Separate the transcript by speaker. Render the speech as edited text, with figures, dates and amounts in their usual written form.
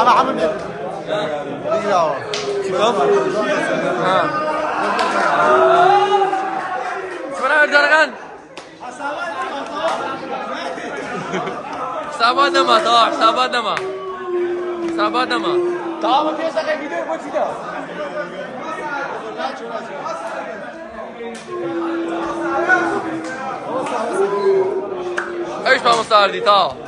Speaker 1: انا عامل دیگه آقا
Speaker 2: چیکار کنم؟
Speaker 3: شما اردارگان سباد نما تا سباد نما سباد نما
Speaker 2: Tamam piesa che video poi ci dà.
Speaker 3: ايش ما مستعردي تا